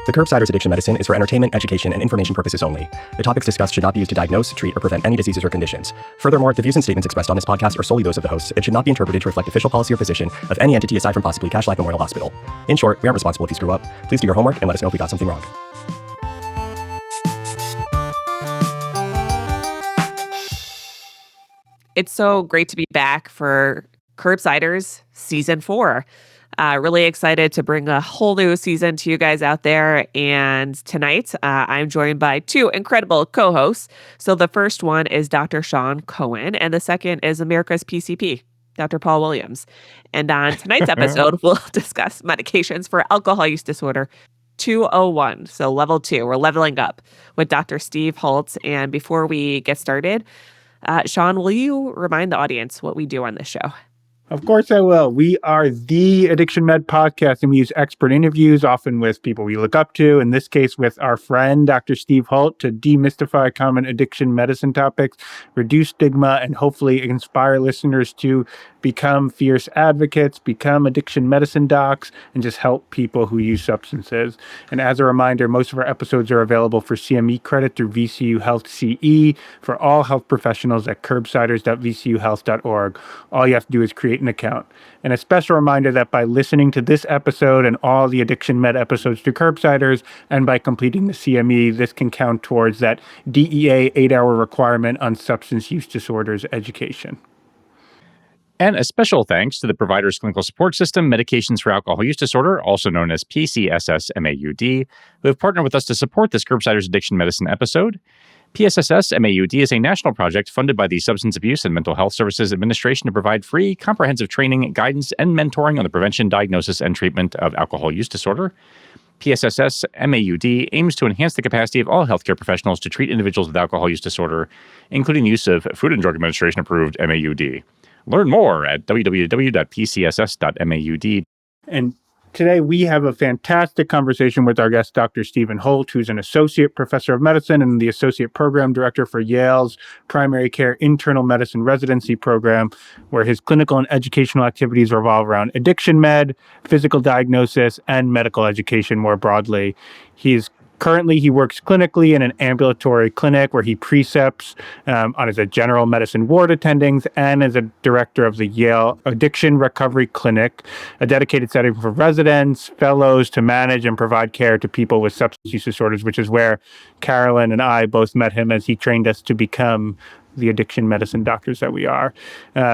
The Curbsiders addiction medicine is for entertainment, education, and information purposes only. The topics discussed should not be used to diagnose, treat, or prevent any diseases or conditions. Furthermore, the views and statements expressed on this podcast are solely those of the hosts and should not be interpreted to reflect official policy or position of any entity aside from possibly Cash Life Memorial Hospital. In short, we aren't responsible if you screw up. Please do your homework and let us know if we got something wrong. It's so great to be back for Curbsiders Season 4. Really excited to bring a whole new season to you guys out there. And tonight, I'm joined by two incredible co-hosts. So the first one is Dr. Sean Cohen, and the second is America's PCP, Dr. Paul Williams. And on tonight's episode, we'll discuss medications for alcohol use disorder 201, so level 2. We're leveling up with Dr. Steve Holt. And before we get started, Sean, will you remind the audience what we do on this show? Of course I will. We are the Addiction Med podcast, and we use expert interviews, often with people we look up to, in this case with our friend, Dr. Steve Holt, to demystify common addiction medicine topics, reduce stigma, and hopefully inspire listeners to become fierce advocates, become addiction medicine docs, and just help people who use substances. And as a reminder, most of our episodes are available for CME credit through VCU Health CE for all health professionals at curbsiders.vcuhealth.org. All you have to do is create an account. And a special reminder that by listening to this episode and all the Addiction Med episodes to Curbsiders, and by completing the CME, this can count towards that DEA 8-hour requirement on substance use disorders education. And a special thanks to the Providers Clinical Support System Medications for Alcohol Use Disorder, also known as PCSS-MAUD, who have partnered with us to support this Curbsiders Addiction Medicine episode. PCSS-MAUD is a national project funded by the Substance Abuse and Mental Health Services Administration to provide free, comprehensive training, guidance, and mentoring on the prevention, diagnosis, and treatment of alcohol use disorder. PCSS-MAUD aims to enhance the capacity of all healthcare professionals to treat individuals with alcohol use disorder, including the use of Food and Drug Administration-approved MAUD. Learn more at www.pcss.maud. And today we have a fantastic conversation with our guest, Dr. Stephen Holt, who's an associate professor of medicine and the associate program director for Yale's primary care internal medicine residency program, where his clinical and educational activities revolve around addiction med, physical diagnosis, and medical education more broadly. Currently, he works clinically in an ambulatory clinic where he precepts as a general medicine ward attending and as a director of the Yale Addiction Recovery Clinic, a dedicated setting for residents, fellows to manage and provide care to people with substance use disorders, which is where Carolyn and I both met him as he trained us to become the addiction medicine doctors that we are.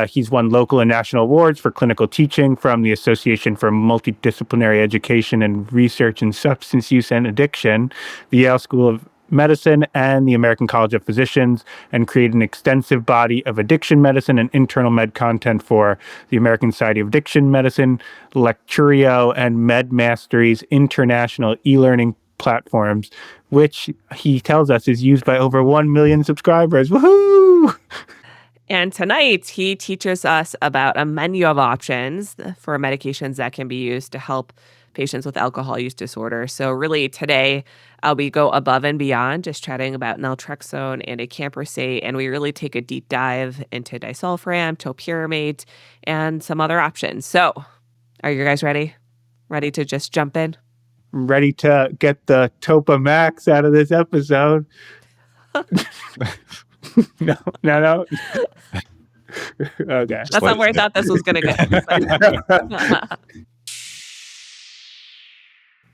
He's won local and national awards for clinical teaching from the Association for Multidisciplinary Education and Research in Substance Use and Addiction, the Yale School of Medicine, and the American College of Physicians, and created an extensive body of addiction medicine and internal med content for the American Society of Addiction Medicine, Lecturio, and Med Mastery's international e-learning platforms, which he tells us is used by over 1 million subscribers. Woohoo! And tonight, he teaches us about a menu of options for medications that can be used to help patients with alcohol use disorder. So really today, we go above and beyond just chatting about naltrexone and acamprosate, and we really take a deep dive into Disulfiram, Topiramate, and some other options. So are you guys ready? Ready to just jump in? Ready to get the Topa Max out of this episode. No. Okay. That's not where I thought this was going to go.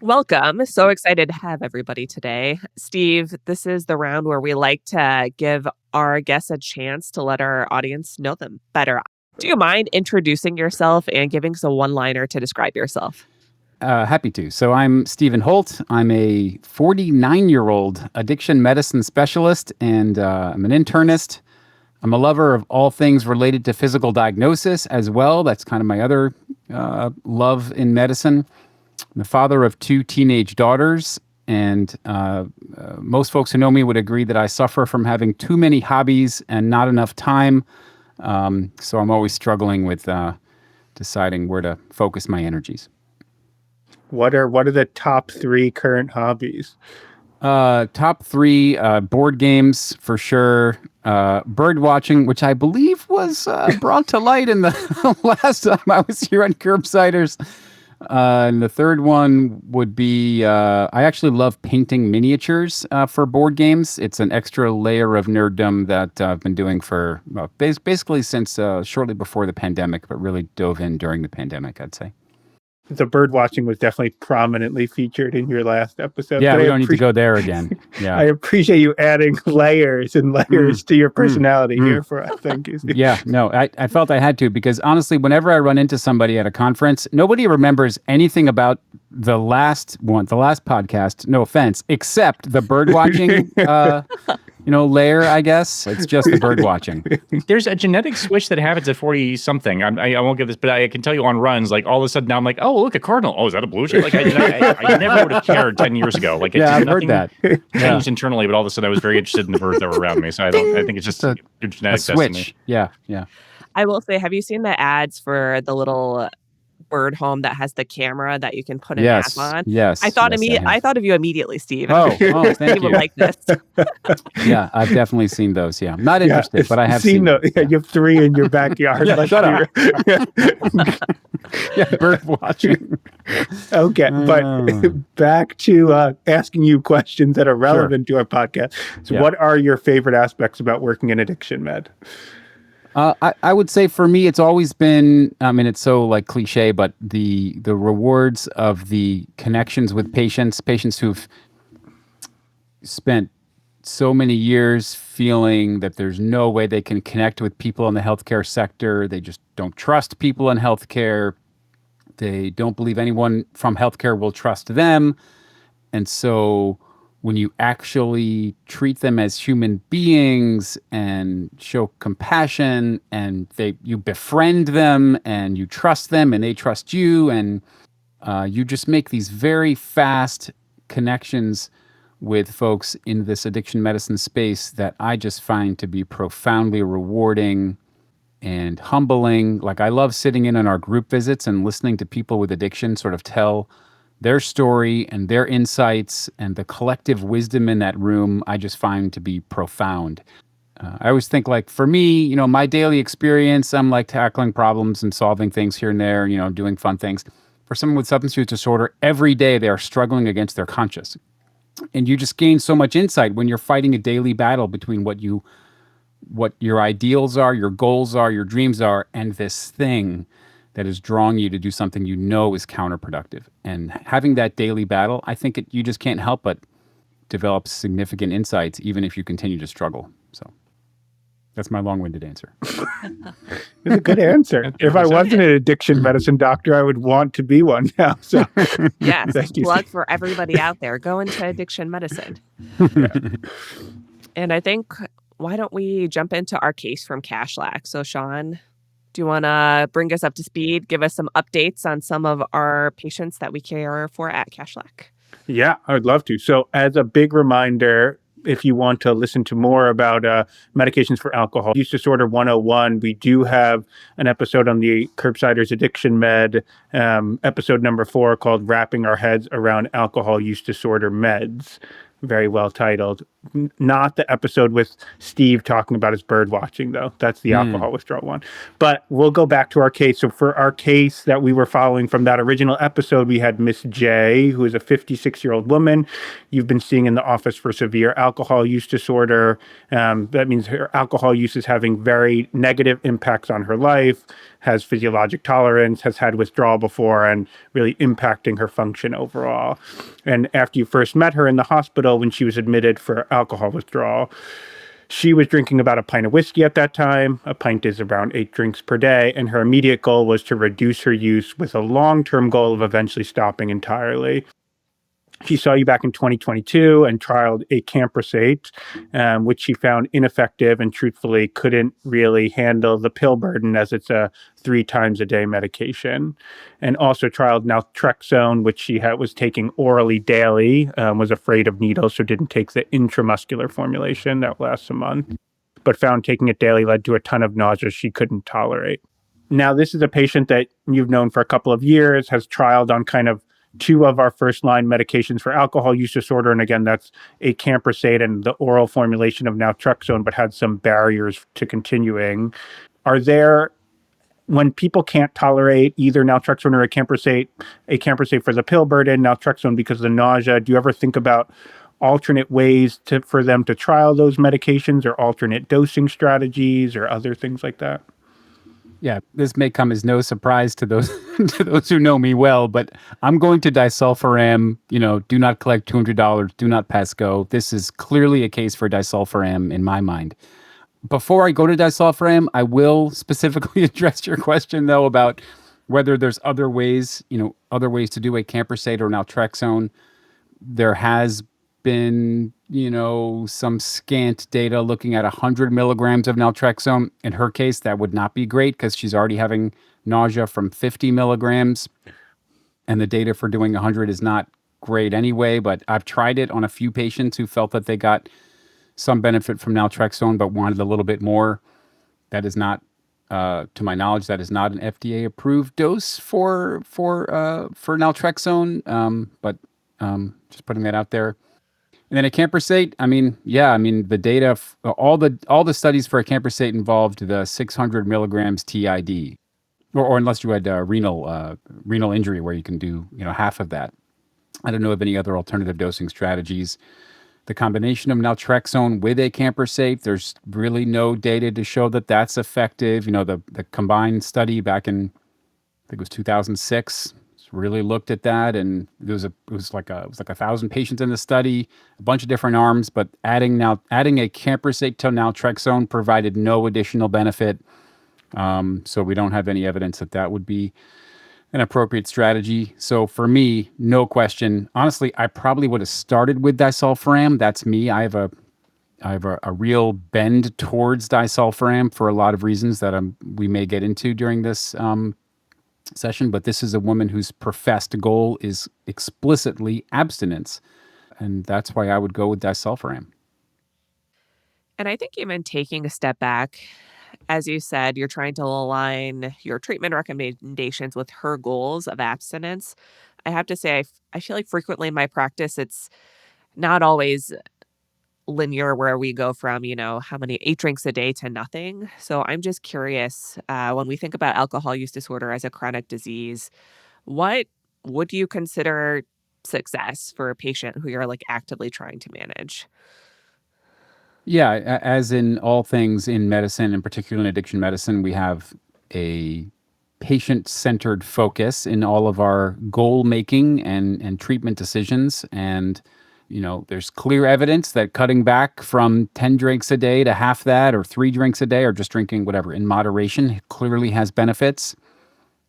Welcome. So excited to have everybody today. Steve, this is the round where we like to give our guests a chance to let our audience know them better. Do you mind introducing yourself and giving us a one-liner to describe yourself? Happy to. So I'm Stephen Holt. I'm a 49-year-old addiction medicine specialist, and I'm an internist. I'm a lover of all things related to physical diagnosis as well. That's kind of my other love in medicine. I'm the father of 2 teenage daughters, and most folks who know me would agree that I suffer from having too many hobbies and not enough time. So I'm always struggling with deciding where to focus my energies. What are the top 3 current hobbies? Top 3 board games for sure. Bird watching, which I believe was brought to light in the last time I was here on Curbsiders. And the third one would be I actually love painting miniatures for board games. It's an extra layer of nerddom that I've been doing for basically since shortly before the pandemic, but really dove in during the pandemic, I'd say. The bird watching was definitely prominently featured in your last episode. Yeah, but we don't need to go there again. Yeah, I appreciate you adding layers and layers to your personality here for us. Thank you, Steve. Yeah, no, I felt I had to, because honestly, whenever I run into somebody at a conference, nobody remembers anything about the last podcast, no offense, except the bird watching layer, I guess. It's just the bird watching. There's a genetic switch that happens at 40 something. I won't give this, but I can tell you on runs, like all of a sudden now I'm like, oh, look, a cardinal. Oh, is that a blue jay? Like I never would have cared 10 years ago. Like I've heard that. Changed internally, but all of a sudden I was very interested in the birds that were around me. So I think it's just a genetic switch. destiny. Yeah. I will say, have you seen the ads for the little bird home that has the camera that you can put an app on? Yes. I thought of you immediately, Steve. Oh, thank you. You would like this. Yeah, I've definitely seen those. Yeah, I'm not interested, but I have seen those. Yeah, you have 3 in your backyard. Shut up. Yeah, bird watching. Okay, but back to asking you questions that are relevant to our podcast. So what are your favorite aspects about working in addiction med? I would say for me, it's always been, I mean, it's so like cliche, but the rewards of the connections with patients who've spent so many years feeling that there's no way they can connect with people in the healthcare sector. They just don't trust people in healthcare. They don't believe anyone from healthcare will trust them. And so when you actually treat them as human beings and show compassion and you befriend them and you trust them and they trust you, and you just make these very fast connections with folks in this addiction medicine space that I just find to be profoundly rewarding and humbling. Like, I love sitting in on our group visits and listening to people with addiction sort of tell their story and their insights, and the collective wisdom in that room I just find to be profound. I always think, like, for me, my daily experience, I'm like tackling problems and solving things here and there, doing fun things. For someone with substance use disorder, every day they are struggling against their conscience. And you just gain so much insight when you're fighting a daily battle between what your ideals are, your goals are, your dreams are, and this thing that is drawing you to do something is counterproductive. And having that daily battle, I think you just can't help but develop significant insights, even if you continue to struggle. So that's my long-winded answer. It's a good answer. If I wasn't an addiction medicine doctor, I would want to be one now. So yes, plug for everybody out there. Go into addiction medicine. And I think, why don't we jump into our case from Kashlak? So Sean, do you want to bring us up to speed, give us some updates on some of our patients that we care for at Kashlak? Yeah, I would love to. So as a big reminder, if you want to listen to more about medications for alcohol use disorder 101, we do have an episode on the Curbsiders addiction med, episode number 4, called Wrapping Our Heads Around Alcohol Use Disorder Meds. Very well titled. Not the episode with Steve talking about his bird watching, though. That's the alcohol withdrawal one. But we'll go back to our case. So for our case that we were following from that original episode, we had Miss J, who is a 56-year-old woman you've been seeing in the office for severe alcohol use disorder. That means her alcohol use is having very negative impacts on her life, has physiologic tolerance, has had withdrawal before, and really impacting her function overall. And after you first met her in the hospital when she was admitted for alcohol withdrawal, she was drinking about a pint of whiskey at that time. A pint is around 8 drinks per day. And her immediate goal was to reduce her use with a long-term goal of eventually stopping entirely. She saw you back in 2022 and trialed acamprosate, which she found ineffective and truthfully couldn't really handle the pill burden, as it's a 3 times a day medication. And also trialed naltrexone, which she was taking orally daily, was afraid of needles, so didn't take the intramuscular formulation that lasts a month, but found taking it daily led to a ton of nausea she couldn't tolerate. Now, this is a patient that you've known for a couple of years, has trialed on kind of 2 of our first-line medications for alcohol use disorder. And again, that's acamprosate and the oral formulation of naltrexone, but had some barriers to continuing. Are there when people can't tolerate either naltrexone or a camprosate for the pill burden, naltrexone because of the nausea, do you ever think about alternate ways for them to trial those medications or alternate dosing strategies or other things like that? Yeah, this may come as no surprise to those to those who know me well, but I'm going to Disulfiram. Do not collect $200. Do not pass go. This is clearly a case for Disulfiram in my mind. Before I go to Disulfiram, I will specifically address your question, though, about whether there's other ways to do a camprosate or naltrexone. There has been, some scant data looking at 100 milligrams of naltrexone. In her case, that would not be great because she's already having nausea from 50 milligrams. And the data for doing 100 is not great anyway, but I've tried it on a few patients who felt that they got some benefit from naltrexone, but wanted a little bit more. That is not, to my knowledge, that is not an FDA-approved dose for naltrexone. But just putting that out there. And then a camprosate. The data, all the studies for a camprosate involved the 600 milligrams TID, or unless you had renal injury where you can do half of that. I don't know of any other alternative dosing strategies. The combination of naltrexone with a camprosate, there's really no data to show that that's effective. The combined study back in, I think it was 2006, really looked at that, and it was like 1,000 patients in the study, a bunch of different arms, but adding a camprosate to naltrexone provided no additional benefit. So we don't have any evidence that would be an appropriate strategy. So for me, no question. Honestly, I probably would have started with Disulfiram. That's me. I have a real bend towards Disulfiram for a lot of reasons that we may get into during this session. But this is a woman whose professed goal is explicitly abstinence, and that's why I would go with Disulfiram. And I think even taking a step back, as you said, you're trying to align your treatment recommendations with her goals of abstinence. I have to say, I feel like frequently in my practice, it's not always linear where we go from, how many 8 drinks a day to nothing. So I'm just curious, when we think about alcohol use disorder as a chronic disease, what would you consider success for a patient who you're actively trying to manage? Yeah, as in all things in medicine, and particularly in addiction medicine, we have a patient-centered focus in all of our goal making and treatment decisions. And there's clear evidence that cutting back from 10 drinks a day to half that, or 3 drinks a day, or just drinking whatever in moderation clearly has benefits.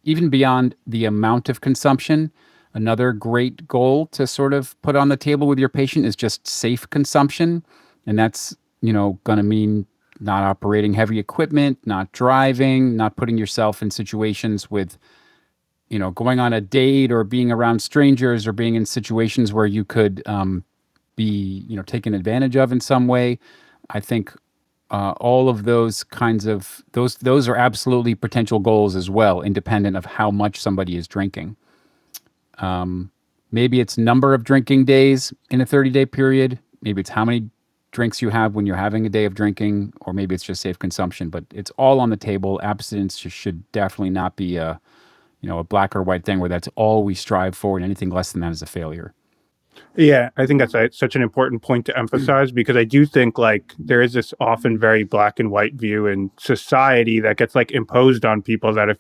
Even beyond the amount of consumption, another great goal to sort of put on the table with your patient is just safe consumption. And that's going to mean not operating heavy equipment, not driving, not putting yourself in situations with, going on a date or being around strangers or being in situations where you could be, taken advantage of in some way. I think all of those kinds of, those are absolutely potential goals as well, independent of how much somebody is drinking. Maybe it's number of drinking days in a 30-day period. Maybe it's how many drinks you have when you're having a day of drinking, or maybe it's just safe consumption, but it's all on the table. Abstinence should definitely not be a black or white thing where that's all we strive for, and anything less than that is a failure. Yeah, I think that's such an important point to emphasize, because I do think there is this often very black and white view in society that gets imposed on people that if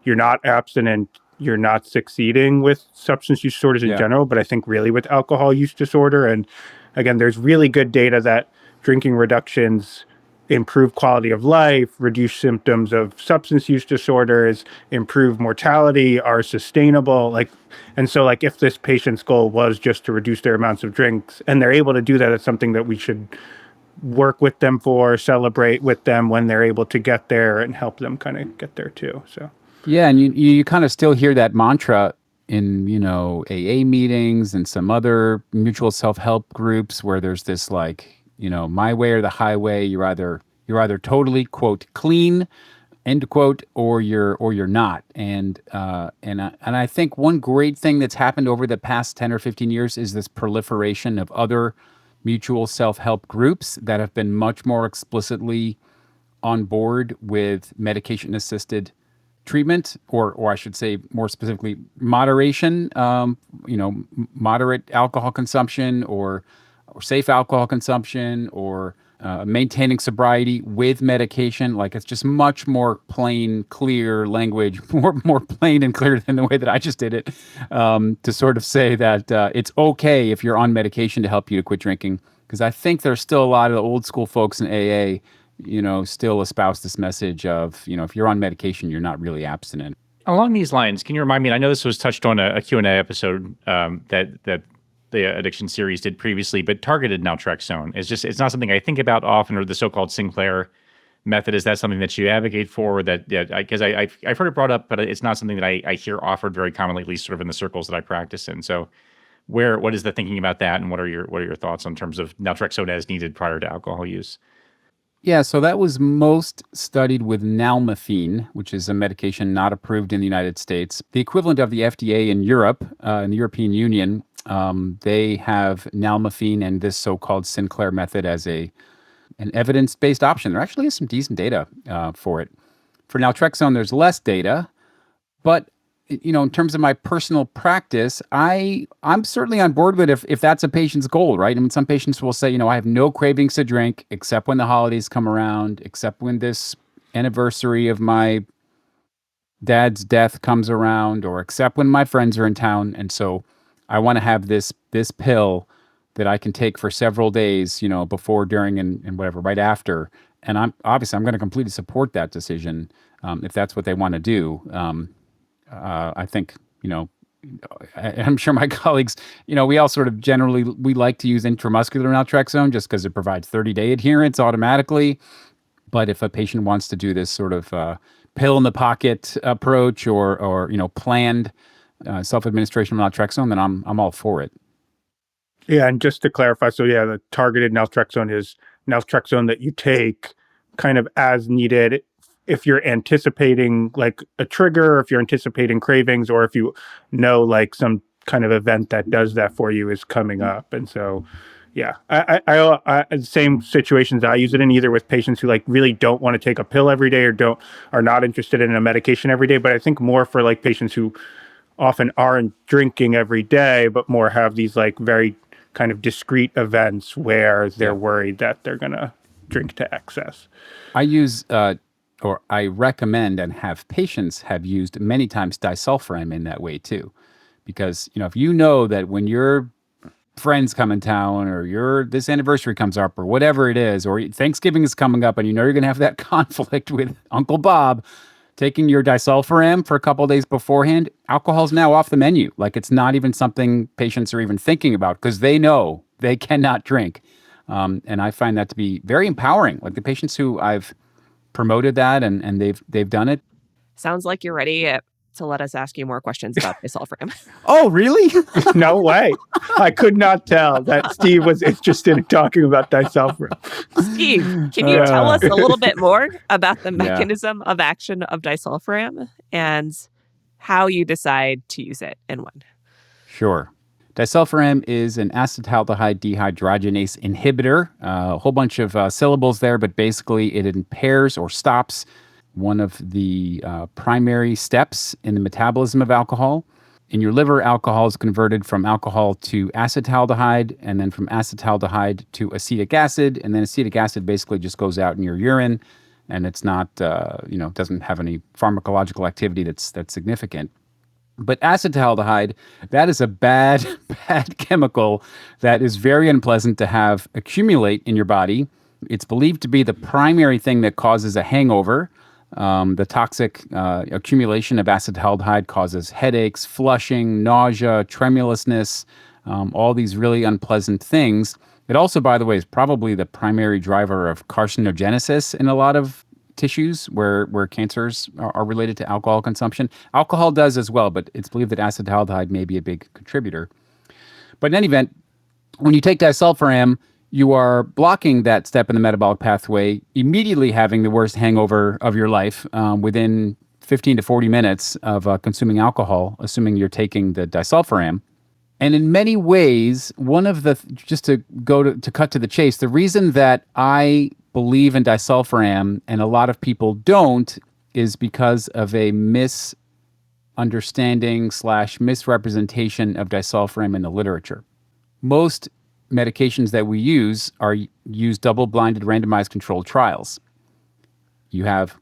you're not abstinent, you're not succeeding with substance use disorders in general, but I think really with alcohol use disorder. And again, there's really good data that drinking reductions improve quality of life, reduce symptoms of substance use disorders, improve mortality, are sustainable. And so if this patient's goal was just to reduce their amounts of drinks and they're able to do that, it's something that we should work with them for, celebrate with them when they're able to get there, and help them kind of get there too. So yeah, and you kind of still hear that mantra in AA meetings and some other mutual self-help groups where there's this my way or the highway. You're either totally, quote, clean, end quote, or you're not. And I think one great thing that's happened over the past 10 or 15 years is this proliferation of other mutual self-help groups that have been much more explicitly on board with medication-assisted treatment, or I should say more specifically, moderation, moderate alcohol consumption or safe alcohol consumption or maintaining sobriety with medication. Like, it's just much more plain, clear language, more plain and clear than the way that I just did it, to sort of say that it's okay if you're on medication to help you to quit drinking. Because I think there's still a lot of the old school folks in AA, still espouse this message of, if you're on medication, you're not really abstinent. Along these lines, can you remind me, I know this was touched on a Q&A episode that the addiction series did previously, but targeted naltrexone it's not something I think about often, or the so-called Sinclair method. Is that something that you advocate for? Because I've heard it brought up, but it's not something that I hear offered very commonly, at least sort of in the circles that I practice in. So what is the thinking about that, and what are your thoughts in terms of naltrexone as needed prior to alcohol use? Yeah, so that was most studied with nalmefene, which is a medication not approved in the United States. The equivalent of the FDA in Europe, in the European Union, they have nalmefene and this so-called Sinclair method as an evidence-based option. There actually is some decent data for it. For naltrexone, there's less data, but in terms of my personal practice, I'm certainly on board with it if that's a patient's goal, right? I mean, some patients will say, I have no cravings to drink except when the holidays come around, except when this anniversary of my dad's death comes around, or except when my friends are in town. And so I want to have this pill that I can take for several days, before, during, and whatever, right after. And I'm going to completely support that decision if that's what they want to do. I think, I'm sure my colleagues, we all sort of generally, we like to use intramuscular naltrexone just because it provides 30-day adherence automatically. But if a patient wants to do this sort of pill in the pocket approach or planned self-administration of naltrexone, then I'm all for it. Yeah, and just to clarify, so yeah, the targeted naltrexone is naltrexone that you take kind of as needed if you're anticipating like a trigger, if you're anticipating cravings, or if you know like some kind of event that does that for you is coming up. And so, yeah, I same situations I use it in, either with patients who like really don't want to take a pill every day or are not interested in a medication every day. But I think more for like patients who often aren't drinking every day, but more have these like very kind of discrete events where they're worried that they're going to drink to excess. I use, or I recommend and have patients have used many times Disulfiram in that way too. Because, if you know that when your friends come in town or this anniversary comes up or whatever it is, or Thanksgiving is coming up and you're going to have that conflict with Uncle Bob, taking your Disulfiram for a couple of days beforehand, alcohol's now off the menu. Like, it's not even something patients are even thinking about because they know they cannot drink. And I find that to be very empowering. Like, the patients who I've promoted that and they've done it. Sounds like you're ready to let us ask you more questions about Disulfiram. Oh, really? No way. I could not tell that Steve was interested in talking about Disulfiram. Steve, can you tell us a little bit more about the mechanism of action of Disulfiram and how you decide to use it and when? Sure. Disulfiram is an acetaldehyde dehydrogenase inhibitor. A whole bunch of syllables there, but basically it impairs or stops one of the primary steps in the metabolism of alcohol. In your liver, alcohol is converted from alcohol to acetaldehyde, and then from acetaldehyde to acetic acid, and then acetic acid basically just goes out in your urine, and it's not, doesn't have any pharmacological activity that's significant. But acetaldehyde, that is a bad chemical that is very unpleasant to have accumulate in your body. It's believed to be the primary thing that causes a hangover. The toxic accumulation of acetaldehyde causes headaches, flushing, nausea, tremulousness, all these really unpleasant things. It also, by the way, is probably the primary driver of carcinogenesis in a lot of tissues where cancers are related to alcohol consumption. Alcohol does as well, but it's believed that acetaldehyde may be a big contributor. But in any event, when you take disulfiram, you are blocking that step in the metabolic pathway, immediately having the worst hangover of your life within 15 to 40 minutes of consuming alcohol, assuming you're taking the disulfiram. And in many ways, one of the, just to cut to the chase, the reason that I believe in disulfiram and a lot of people don't is because of a misunderstanding/misrepresentation of disulfiram in the literature. Most medications that we use use double-blinded randomized controlled trials. You have,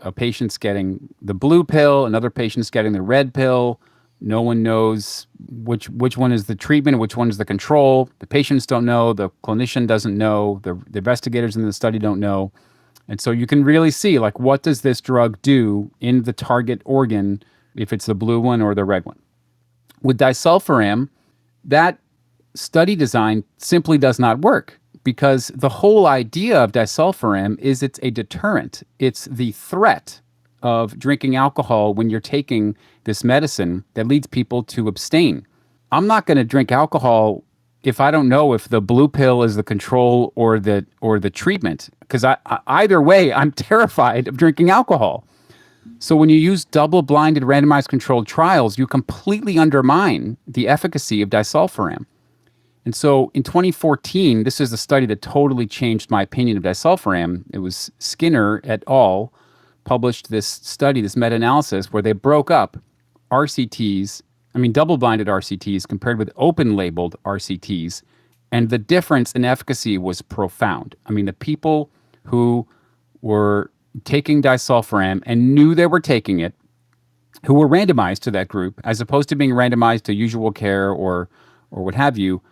a patient's getting the blue pill, another patient's getting the red pill. No one knows which one is the treatment, which one is the control. The patients don't know, the clinician doesn't know, the investigators in the study don't know. And so you can really see, what does this drug do in the target organ, if it's the blue one or the red one. With disulfiram, that study design simply does not work, because the whole idea of disulfiram is it's a deterrent. It's the threat of drinking alcohol when you're taking this medicine that leads people to abstain. I'm not going to drink alcohol if I don't know if the blue pill is the control or the treatment, because either way, I'm terrified of drinking alcohol. So when you use double-blinded randomized controlled trials, you completely undermine the efficacy of disulfiram. And so in 2014, this is a study that totally changed my opinion of disulfiram. It was Skinner et al. Published this study, this meta-analysis, where they broke up RCTs, double-blinded RCTs compared with open-labeled RCTs, and the difference in efficacy was profound. The people who were taking disulfiram and knew they were taking it, who were randomized to that group, as opposed to being randomized to usual care or what have you,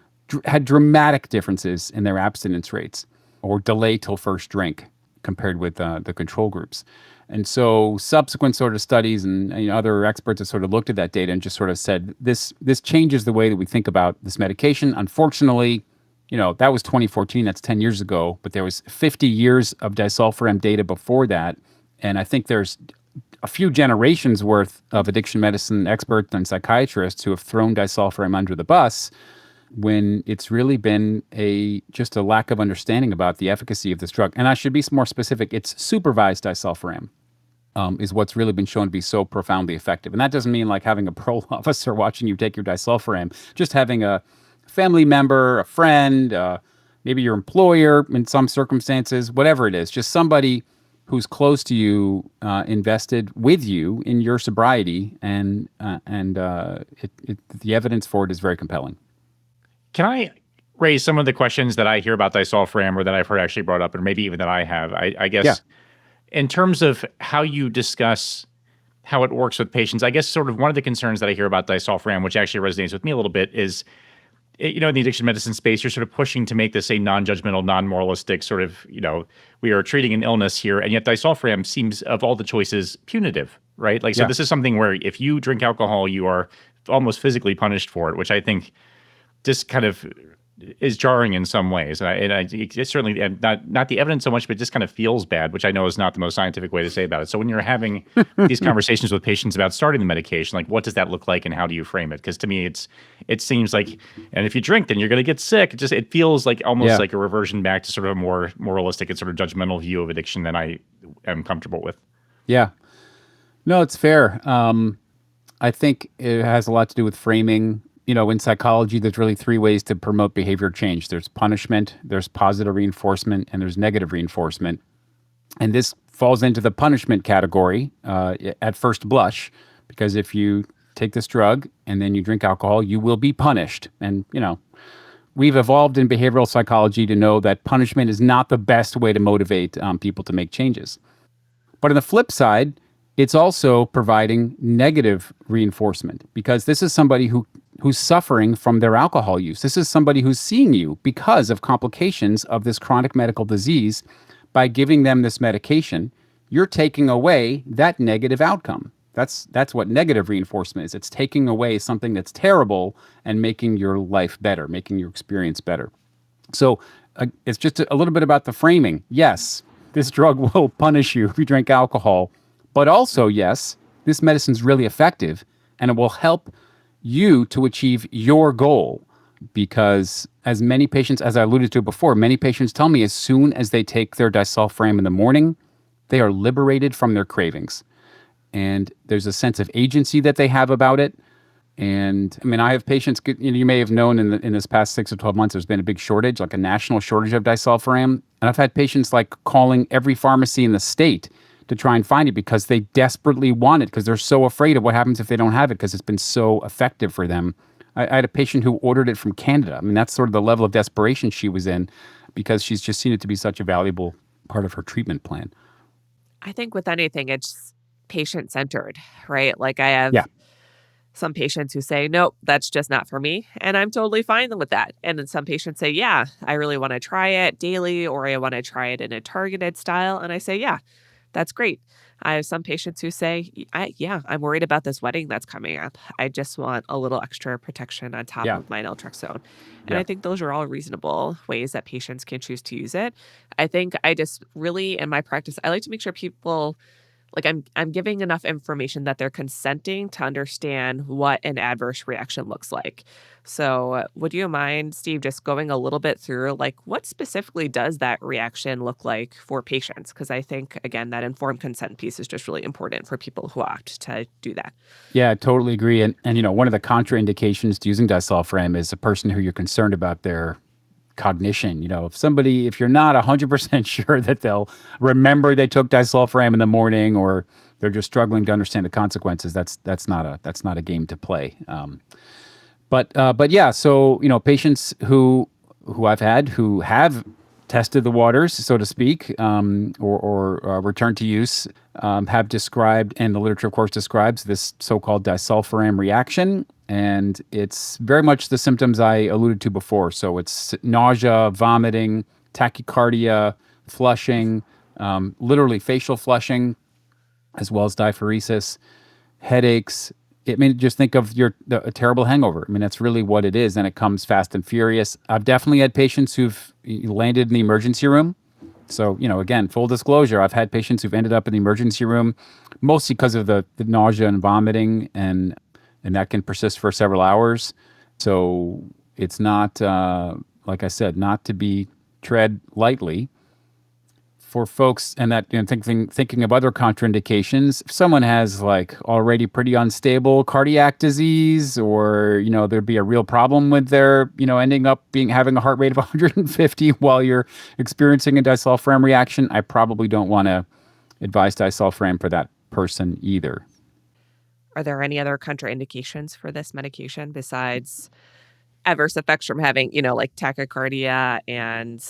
had dramatic differences in their abstinence rates or delay till first drink compared with the control groups. And so subsequent sort of studies and other experts have sort of looked at that data and just sort of said, this changes the way that we think about this medication. Unfortunately, that was 2014, that's 10 years ago, but there was 50 years of disulfiram data before that. And I think there's a few generations worth of addiction medicine experts and psychiatrists who have thrown disulfiram under the bus, when it's really been just a lack of understanding about the efficacy of this drug. And I should be more specific, it's supervised disulfiram is what's really been shown to be so profoundly effective. And that doesn't mean like having a parole officer watching you take your disulfiram, just having a family member, a friend, maybe your employer in some circumstances, whatever it is, just somebody who's close to you, invested with you in your sobriety, and the evidence for it is very compelling. Can I raise some of the questions that I hear about disulfiram, or that I've heard actually brought up, or maybe even that I have? I guess in terms of how you discuss how it works with patients, I guess sort of one of the concerns that I hear about disulfiram, which actually resonates with me a little bit, is, in the addiction medicine space, you're sort of pushing to make this a non-judgmental, non-moralistic sort of, we are treating an illness here, and yet disulfiram seems, of all the choices, punitive, right? So this is something where if you drink alcohol, you are almost physically punished for it, which I think just kind of is jarring in some ways. And it's certainly not the evidence so much, but it just kind of feels bad, which I know is not the most scientific way to say about it. So when you're having these conversations with patients about starting the medication, like what does that look like and how do you frame it? Because to me, it seems like, and if you drink, then you're going to get sick. It feels like almost like a reversion back to sort of a more moralistic and sort of judgmental view of addiction than I am comfortable with. Yeah. No, it's fair. I think it has a lot to do with framing. In psychology, there's really three ways to promote behavior change. There's punishment, there's positive reinforcement, and there's negative reinforcement. And this falls into the punishment category at first blush, because if you take this drug and then you drink alcohol, you will be punished. And, we've evolved in behavioral psychology to know that punishment is not the best way to motivate people to make changes. But on the flip side, it's also providing negative reinforcement, because this is somebody who's suffering from their alcohol use. This is somebody who's seeing you because of complications of this chronic medical disease. By giving them this medication, you're taking away that negative outcome. That's what negative reinforcement is. It's taking away something that's terrible and making your life better, making your experience better. So it's just a little bit about the framing. Yes, this drug will punish you if you drink alcohol, but also, yes, this medicine's really effective and it will help you to achieve your goal. Because as many patients, as I alluded to before, many patients tell me as soon as they take their disulfiram in the morning, they are liberated from their cravings. And there's a sense of agency that they have about it. And I have patients, you may have known in this past 6 or 12 months, there's been a big shortage, like a national shortage of disulfiram. And I've had patients like calling every pharmacy in the state to try and find it because they desperately want it because they're so afraid of what happens if they don't have it because it's been so effective for them. I had a patient who ordered it from Canada. I mean, that's sort of the level of desperation she was in because she's just seen it to be such a valuable part of her treatment plan. I think with anything, it's patient-centered, right? Like I have some patients who say, nope, that's just not for me. And I'm totally fine with that. And then some patients say, yeah, I really want to try it daily, or I want to try it in a targeted style. And I say, yeah, that's great. I have some patients who say, I'm worried about this wedding that's coming up. I just want a little extra protection on top of my naltrexone. And I think those are all reasonable ways that patients can choose to use it. I think I just really, in my practice, I like to make sure people, like I'm giving enough information that they're consenting to understand what an adverse reaction looks like. So would you mind, Steve, just going a little bit through like what specifically does that reaction look like for patients? Because I think, again, that informed consent piece is just really important for people who opt to do that. Yeah, I totally agree. And one of the contraindications to using disulfiram is a person who you're concerned about their cognition. If you're not 100% sure that they'll remember they took disulfiram in the morning, or they're just struggling to understand the consequences, that's not a game to play. But yeah, so patients who I've had who have tested the waters, so to speak, or return to use, have described, and the literature of course describes this so-called disulfiram reaction. And it's very much the symptoms I alluded to before. So it's nausea, vomiting, tachycardia, flushing, literally facial flushing, as well as diaphoresis, headaches. Just think of a terrible hangover. That's really what it is, and it comes fast and furious. I've definitely had patients who've landed in the emergency room. So, again, full disclosure, I've had patients who've ended up in the emergency room, mostly because of the nausea and vomiting, and that can persist for several hours. So it's not, like I said, not to be tread lightly. For folks, and that thinking of other contraindications, if someone has like already pretty unstable cardiac disease, or there'd be a real problem with their ending up having a heart rate of 150 while you're experiencing a disulfiram reaction, I probably don't want to advise disulfiram for that person either. Are there any other contraindications for this medication besides adverse effects from having like tachycardia and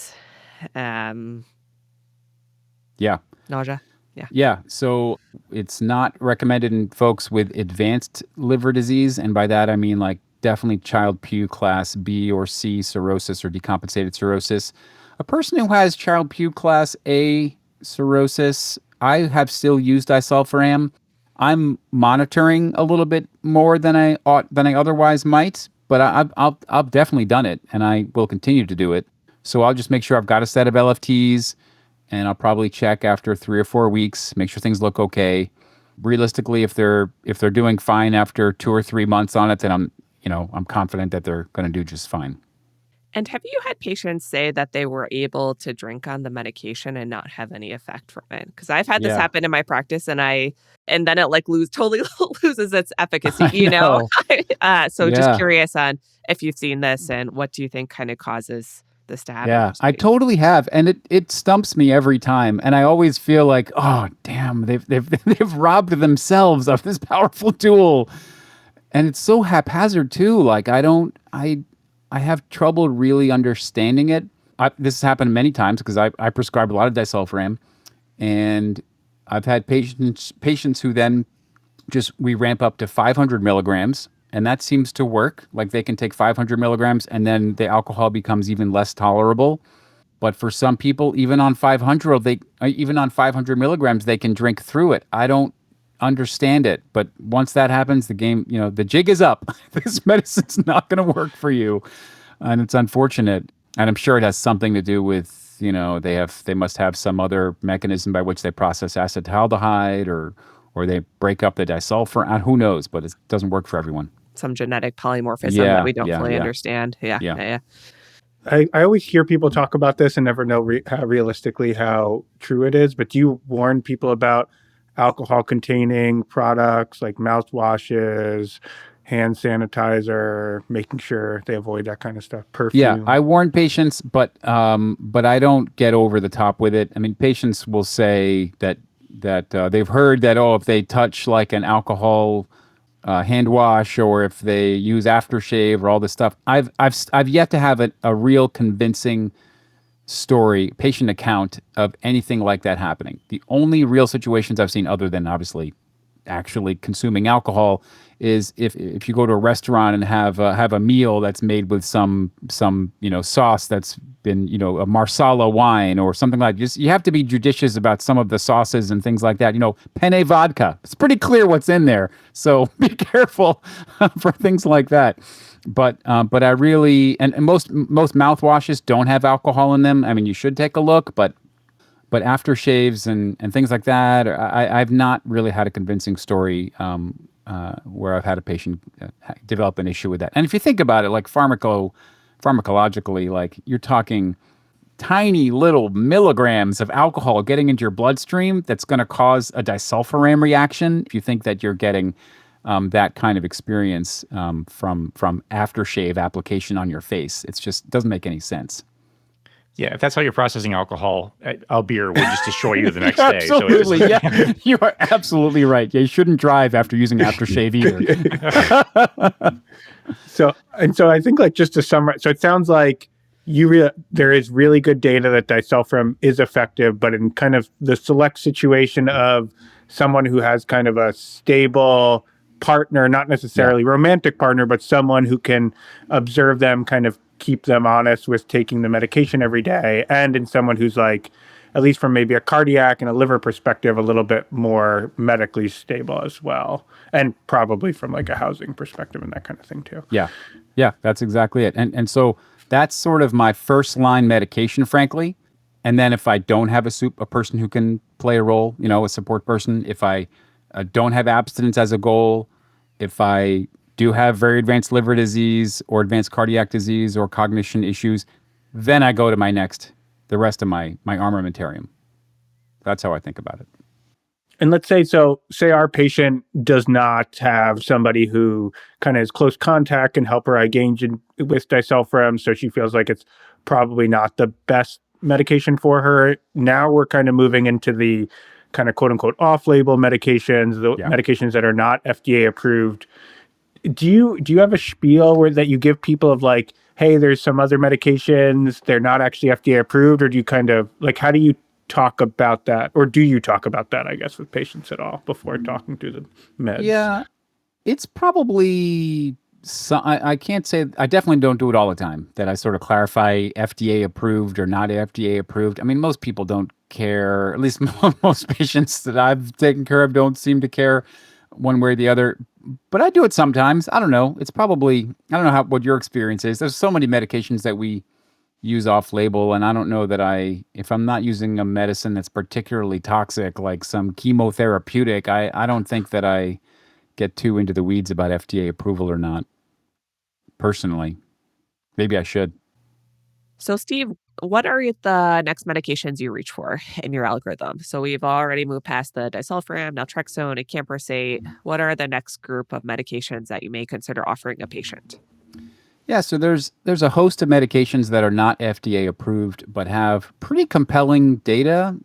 nausea? Yeah. So it's not recommended in folks with advanced liver disease. And by that, I mean like definitely Child-Pugh class B or C cirrhosis or decompensated cirrhosis. A person who has Child-Pugh class A cirrhosis, I have still used disulfiram. I'm monitoring a little bit more than I otherwise might, but I've definitely done it, and I will continue to do it. So I'll just make sure I've got a set of LFTs, and I'll probably check after 3 or 4 weeks, make sure things look okay. Realistically, if they're doing fine after 2 or 3 months on it, then I'm confident that they're going to do just fine. And have you had patients say that they were able to drink on the medication and not have any effect from it? Because I've had this happen in my practice, and then it like totally loses its efficacy. So just curious on if you've seen this and what do you think kind of causes this to happen? Yeah, I totally have, and it stumps me every time, and I always feel like, oh damn, they've robbed themselves of this powerful tool, and it's so haphazard too. Like I have trouble really understanding it. This has happened many times because I prescribe a lot of disulfiram, and I've had patients who then we ramp up to 500 milligrams, and that seems to work. Like they can take 500 milligrams, and then the alcohol becomes even less tolerable. But for some people, even on 500 milligrams, they can drink through it. I don't understand it, but once that happens, the game, the jig is up. This medicine's not going to work for you, and it's unfortunate. And I'm sure it has something to do with they must have some other mechanism by which they process acetaldehyde, or they break up the disulfiram. Who knows? But it doesn't work for everyone. Some genetic polymorphism that we don't fully understand. Yeah. I always hear people talk about this and never know realistically how true it is. But do you warn people about alcohol-containing products like mouthwashes, hand sanitizer, making sure they avoid that kind of stuff? Perfume. Yeah, I warn patients, but I don't get over the top with it. I mean, patients will say that they've heard that, oh, if they touch like an alcohol hand wash, or if they use aftershave or all this stuff. I've yet to have a real convincing patient account of anything like that happening. The only real situations I've seen, other than obviously actually consuming alcohol, is if you go to a restaurant and have a meal that's made with some sauce that's been a Marsala wine or something like this. You have to be judicious about some of the sauces and things like that. Penne vodka. It's pretty clear what's in there, so be careful for things like that. But I really and most mouthwashes don't have alcohol in them. I mean, you should take a look, but aftershaves and things like that, I've not really had a convincing story where I've had a patient develop an issue with that. And if you think about it, like pharmacologically, like you're talking tiny little milligrams of alcohol getting into your bloodstream that's going to cause a disulfiram reaction. If you think that you're getting that kind of experience from aftershave application on your face, it just doesn't make any sense. Yeah, if that's how you're processing alcohol, a beer would just destroy you the next day. Absolutely, so yeah. You are absolutely right. You shouldn't drive after using aftershave either. So I think, like, just to summarize, so it sounds like there is really good data that disulfiram is effective, but in kind of the select situation of someone who has kind of a stable partner, not necessarily romantic partner, but someone who can observe them, kind of keep them honest with taking the medication every day, and in someone who's, like, at least from maybe a cardiac and a liver perspective, a little bit more medically stable as well, and probably from like a housing perspective and that kind of thing too. Yeah, that's exactly it. And so that's sort of my first line medication, frankly. And then if I don't have a person who can play a role, a support person, if I don't have abstinence as a goal, if I do have very advanced liver disease or advanced cardiac disease or cognition issues, then I go to the rest of my armamentarium. That's how I think about it. And let's say our patient does not have somebody who kind of has close contact and help her engage with disulfiram, so she feels like it's probably not the best medication for her. Now we're kind of moving into the kind of quote unquote off-label medications, the medications that are not FDA approved. Do you have a spiel that you give people of like, hey, there's some other medications, they're not actually FDA approved, or do you kind of like, how do you talk about that, or do you talk about that, I guess, with patients at all before talking to the meds? Yeah, it's probably, I can't say, I definitely don't do it all the time, that I sort of clarify FDA approved or not FDA approved. I mean, most people don't care, at least most patients that I've taken care of don't seem to care one way or the other. But I do it sometimes. I don't know. It's probably, I don't know what your experience is. There's so many medications that we use off-label, and I don't know that if I'm not using a medicine that's particularly toxic, like some chemotherapeutic, I don't think that I get too into the weeds about FDA approval or not, personally. Maybe I should. So, Steve, what are the next medications you reach for in your algorithm? So we've already moved past the disulfiram, naltrexone, and camprosate. What are the next group of medications that you may consider offering a patient? Yeah, so there's a host of medications that are not FDA approved, but have pretty compelling data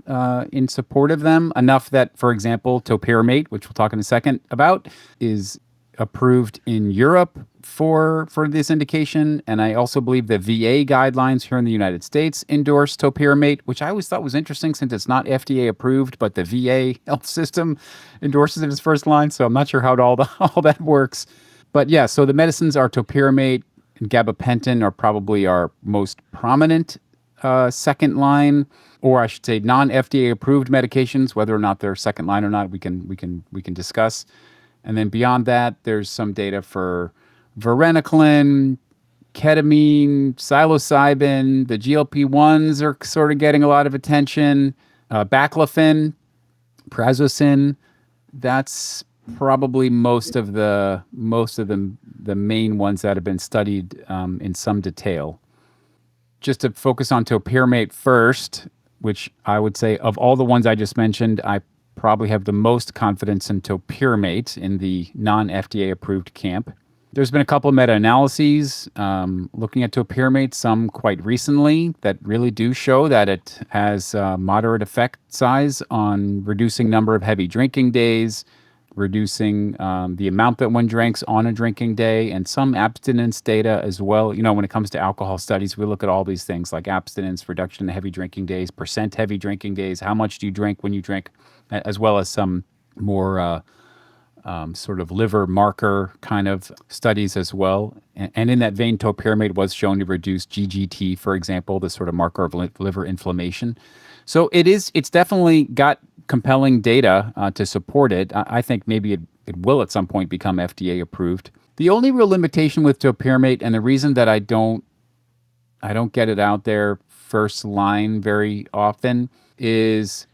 in support of them. Enough that, for example, Topiramate, which we'll talk in a second about, is approved in Europe for this indication. And I also believe the VA guidelines here in the United States endorse Topiramate, which I always thought was interesting since it's not FDA approved, but the VA health system endorses it as first line. So I'm not sure how all that works. But yeah, so the medicines are Topiramate and Gabapentin are probably our most prominent second line, or I should say non-FDA approved medications. Whether or not they're second line or not, we can discuss. And then beyond that, there's some data for varenicline, ketamine, psilocybin. The GLP-1s are sort of getting a lot of attention. Baclofen, prazosin. That's probably most of the main ones that have been studied in some detail. Just to focus on Topiramate first, which I would say of all the ones I just mentioned, I probably have the most confidence in Topiramate in the non-FDA approved camp. There's been a couple of meta-analyses looking at topiramate, some quite recently, that really do show that it has moderate effect size on reducing number of heavy drinking days, reducing the amount that one drinks on a drinking day, and some abstinence data as well. When it comes to alcohol studies, we look at all these things like abstinence, reduction in heavy drinking days, percent heavy drinking days, how much do you drink when you drink, as well as some more sort of liver marker kind of studies as well. And in that vein, topiramate was shown to reduce GGT, for example, the sort of marker of liver inflammation. So it's definitely got compelling data to support it. I think maybe it will at some point become FDA approved. The only real limitation with topiramate, and the reason that I don't get it out there first line very often, is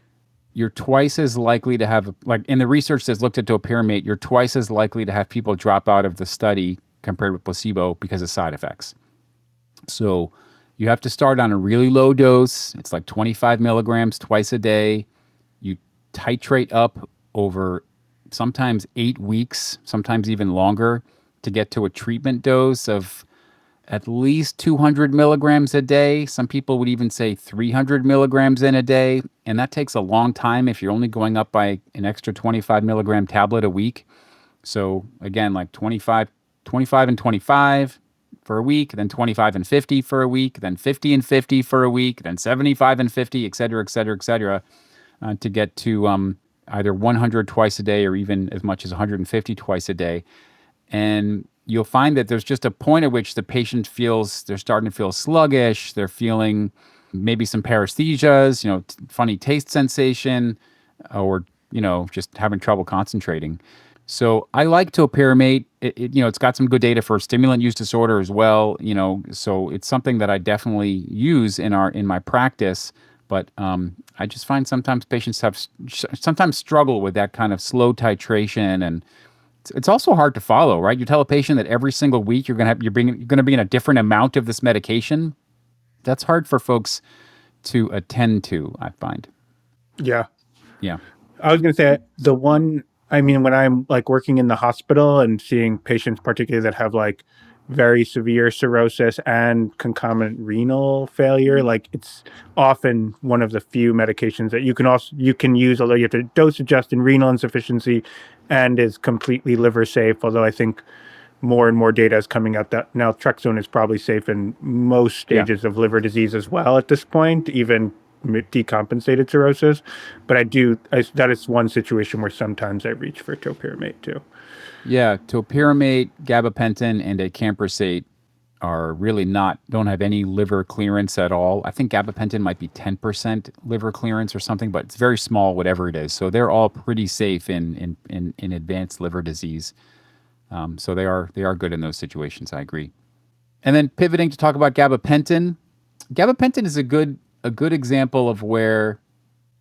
you're twice as likely to have, like in the research that's looked at topiramate, you're twice as likely to have people drop out of the study compared with placebo because of side effects. So you have to start on a really low dose. It's like 25 milligrams twice a day. You titrate up over sometimes 8 weeks, sometimes even longer, to get to a treatment dose of at least 200 milligrams a day. Some people would even say 300 milligrams in a day. And that takes a long time if you're only going up by an extra 25 milligram tablet a week. So again, like 25 and 25 for a week, then 25 and 50 for a week, then 50 and 50 for a week, then 75 and 50, et cetera, et cetera, et cetera, to get to either 100 twice a day or even as much as 150 twice a day. And you'll find that there's just a point at which the patient feels, they're starting to feel sluggish, they're feeling maybe some paresthesias, funny taste sensation, or, just having trouble concentrating. So I like topiramate. It's got some good data for stimulant use disorder as well, so it's something that I definitely use in my practice. But I just find sometimes patients sometimes struggle with that kind of slow titration, and it's also hard to follow, right? You tell a patient that every single week you're going to be in a different amount of this medication. That's hard for folks to attend to, I find. Yeah. Yeah. I was going to say when I'm like working in the hospital and seeing patients particularly that have like very severe cirrhosis and concomitant renal failure, like it's often one of the few medications that you can use, although you have to dose adjust in renal insufficiency, and is completely liver safe. Although I think more and more data is coming out that naltrexone is probably safe in most stages of liver disease as well at this point, even decompensated cirrhosis. But that is one situation where sometimes I reach for topiramate too. Yeah, topiramate, gabapentin, and acamprosate are really don't have any liver clearance at all. I think gabapentin might be 10% liver clearance or something, but it's very small, whatever it is. So they're all pretty safe in advanced liver disease. So they are good in those situations. I agree. And then pivoting to talk about gabapentin. Gabapentin is a good example of where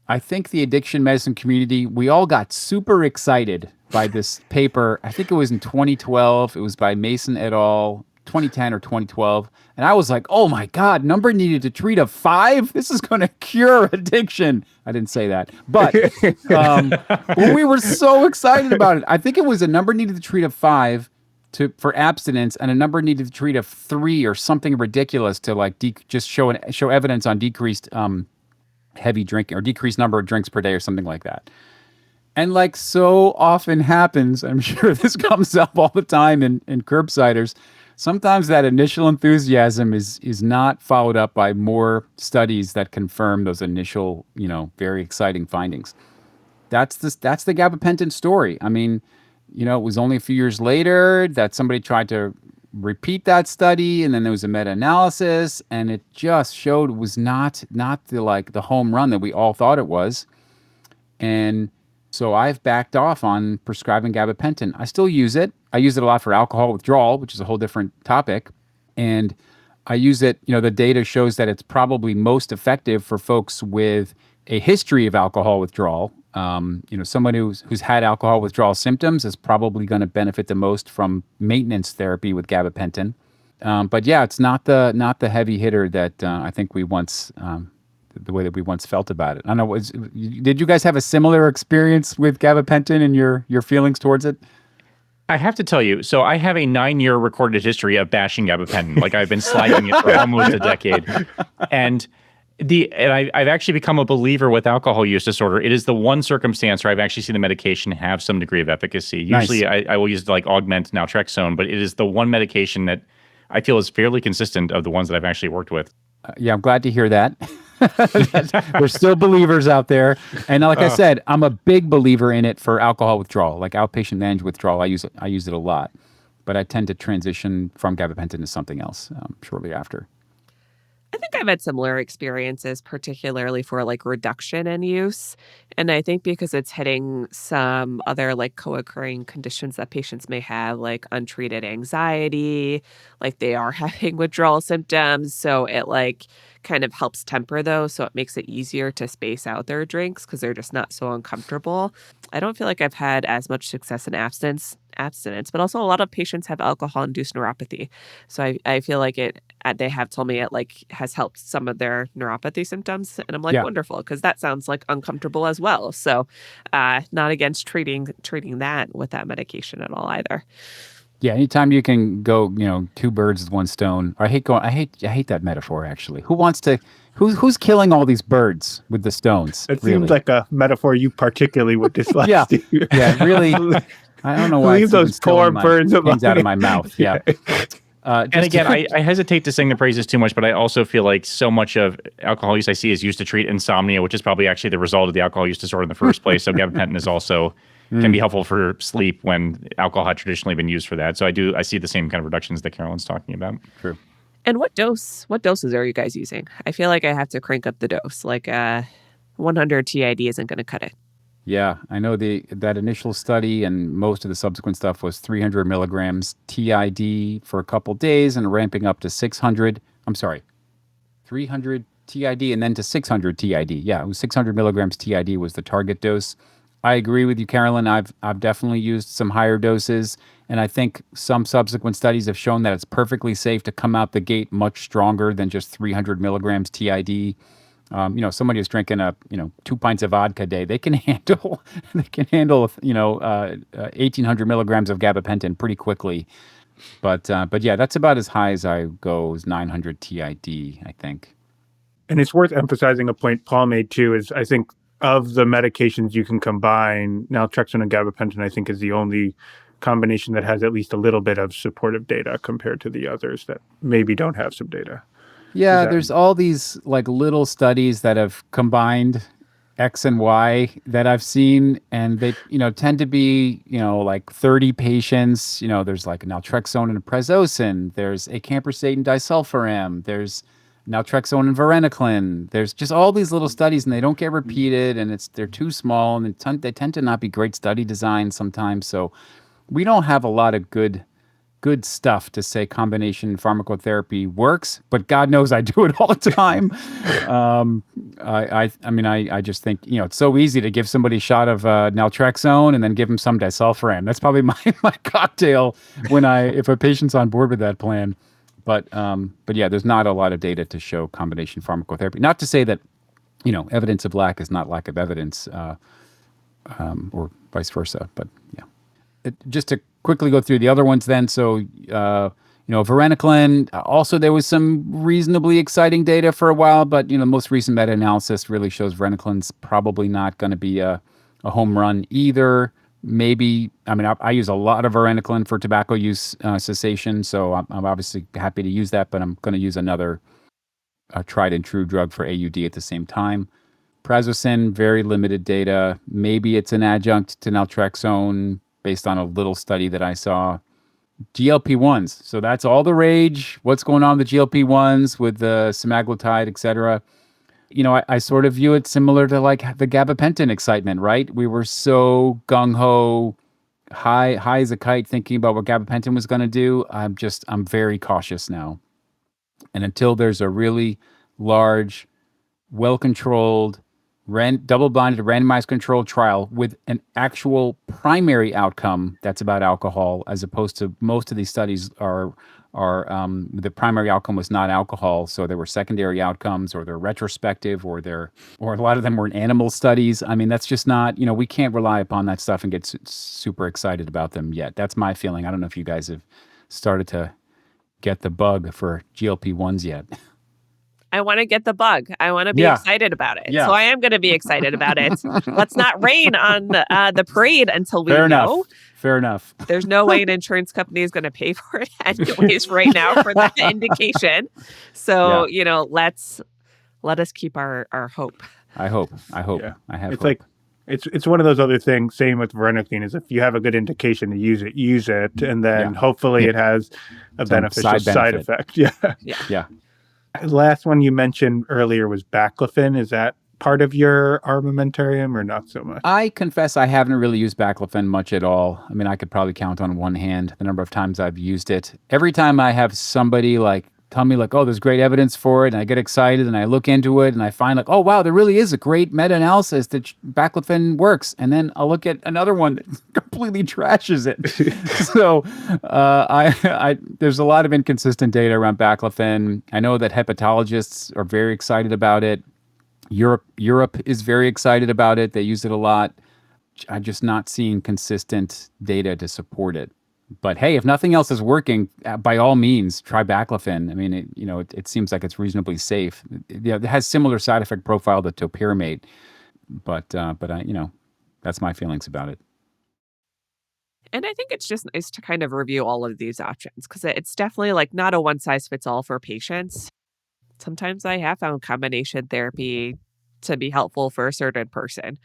I think the addiction medicine community, we all got super excited by this paper. I think it was in 2012. It was by Mason et al., 2010 or 2012. And I was like, oh my God, number needed to treat of 5? This is going to cure addiction. I didn't say that. But we were so excited about it. I think it was a number needed to treat of 5 for abstinence, and a number needed to treat of 3 or something ridiculous to like just show evidence on decreased heavy drinking or decreased number of drinks per day or something like that. And like so often happens, I'm sure this comes up all the time in Curbsiders, sometimes that initial enthusiasm is not followed up by more studies that confirm those initial, very exciting findings. That's the gabapentin story. I mean, it was only a few years later that somebody tried to repeat that study, and then there was a meta-analysis, and it just showed it was not the home run that we all thought it was. And so I've backed off on prescribing gabapentin. I still use it. I use it a lot for alcohol withdrawal, which is a whole different topic. And I use it, the data shows that it's probably most effective for folks with a history of alcohol withdrawal. Someone who's had alcohol withdrawal symptoms is probably going to benefit the most from maintenance therapy with gabapentin. But yeah, it's not the heavy hitter that I think we once the way that we once felt about it. I don't know. Did you guys have a similar experience with gabapentin and your feelings towards it? I have to tell you, so I have a 9-year recorded history of bashing gabapentin. Like I've been sliding it for almost a decade. And I've actually become a believer with alcohol use disorder. It is the one circumstance where I've actually seen the medication have some degree of efficacy. Usually Nice. I will use it to like augment naltrexone, but it is the one medication that I feel is fairly consistent of the ones that I've actually worked with. Yeah, I'm glad to hear that. There's still believers out there. And like I said, I'm a big believer in it for alcohol withdrawal, like outpatient managed withdrawal. I use it a lot, but I tend to transition from gabapentin to something else shortly after. I think I've had similar experiences, particularly for like reduction in use. And I think because it's hitting some other like co-occurring conditions that patients may have, like untreated anxiety, like they are having withdrawal symptoms. So it like kind of helps temper those. So it makes it easier to space out their drinks because they're just not so uncomfortable. I don't feel like I've had as much success in abstinence, but also a lot of patients have alcohol-induced neuropathy. So I feel like they have told me it like has helped some of their neuropathy symptoms. And I'm like, wonderful, because that sounds like uncomfortable as well. So not against treating that with that medication at all either. Yeah, anytime you can go, two birds with one stone. I hate that metaphor actually. Who's killing all these birds with the stones? It really? seems like a metaphor you particularly would dislike. Yeah, really. I don't know why. Leave those poor birds things out of my mouth. Yeah. And again, I hesitate to sing the praises too much, but I also feel like so much of alcohol use I see is used to treat insomnia, which is probably actually the result of the alcohol use disorder in the first place. So gabapentin is also can be helpful for sleep when alcohol had traditionally been used for that. So I see the same kind of reductions that Carolyn's talking about. True. And what doses are you guys using? I feel like I have to crank up the dose. Like 100 TID isn't going to cut it. Yeah, I know that initial study and most of the subsequent stuff was 300 milligrams TID for a couple days and ramping up to 600. I'm sorry, 300 TID and then to 600 TID. Yeah, it was 600 milligrams TID was the target dose. I agree with you, Carolyn. I've definitely used some higher doses, and I think some subsequent studies have shown that it's perfectly safe to come out the gate much stronger than just 300 milligrams TID. Somebody who's drinking 2 pints of vodka a day, they can handle 1,800 milligrams of gabapentin pretty quickly. But yeah, that's about as high as I go, is 900 TID, I think. And it's worth emphasizing a point Paul made too, is I think of the medications you can combine, naltrexone and gabapentin, I think is the only combination that has at least a little bit of supportive data compared to the others that maybe don't have some data. Yeah, there's all these like little studies that have combined X and Y that I've seen, and they tend to be like 30 patients. There's like naltrexone and prazosin. There's acamprosate and disulfiram. There's naltrexone and varenicline. There's just all these little studies, and they don't get repeated, and they're too small, and they tend to not be great study designs sometimes. So we don't have a lot of good stuff to say combination pharmacotherapy works, but God knows I do it all the time. I just think, it's so easy to give somebody a shot of naltrexone and then give them some disulfiram. That's probably my cocktail if a patient's on board with that plan. But yeah, there's not a lot of data to show combination pharmacotherapy. Not to say that, evidence of lack is not lack of evidence, or vice versa. But yeah, just to quickly go through the other ones then. So, varenicline, also there was some reasonably exciting data for a while, but, most recent meta-analysis really shows varenicline's probably not going to be a home run either. Maybe, I use a lot of varenicline for tobacco use cessation, so I'm obviously happy to use that, but I'm going to use another tried and true drug for AUD at the same time. Prazosin, very limited data. Maybe it's an adjunct to naltrexone, based on a little study that I saw. GLP-1s. So that's all the rage. What's going on with the GLP-1s with the semaglutide, et cetera? I sort of view it similar to like the gabapentin excitement, right? We were so gung-ho, high as a kite thinking about what gabapentin was going to do. I'm very cautious now. And until there's a really large, well-controlled, double-blinded randomized controlled trial with an actual primary outcome that's about alcohol, as opposed to most of these studies are the primary outcome was not alcohol, so there were secondary outcomes, or they're retrospective, or a lot of them were in animal studies. I mean, that's just not, we can't rely upon that stuff and get super excited about them yet. That's my feeling. I don't know if you guys have started to get the bug for GLP-1s yet. I want to get the bug. I want to be excited about it. Yeah. So I am going to be excited about it. Let's not rain on the parade until we know. Fair enough. There's no way an insurance company is going to pay for it anyways right now for that indication. So, let us keep our hope. I hope. Yeah. I have It's hope. like, it's one of those other things, same with varenicline, is if you have a good indication to use it, and then hopefully it has a beneficial side effect. Yeah. Last one you mentioned earlier was baclofen. Is that part of your armamentarium or not so much? I confess I haven't really used baclofen much at all. I mean, I could probably count on one hand the number of times I've used it. Every time I have somebody tell me oh, there's great evidence for it, and I get excited and I look into it and I find oh, wow, there really is a great meta-analysis that baclofen works. And then I'll look at another one that completely trashes it. So there's a lot of inconsistent data around baclofen. I know that hepatologists are very excited about it. Europe is very excited about it. They use it a lot. I'm just not seeing consistent data to support it. But hey, if nothing else is working, by all means, try baclofen. I mean, it seems like it's reasonably safe. It has similar side effect profile to Topiramate, but that's my feelings about it. And I think it's just nice to kind of review all of these options, because it's definitely not a one size fits all for patients. Sometimes I have found combination therapy to be helpful for a certain person.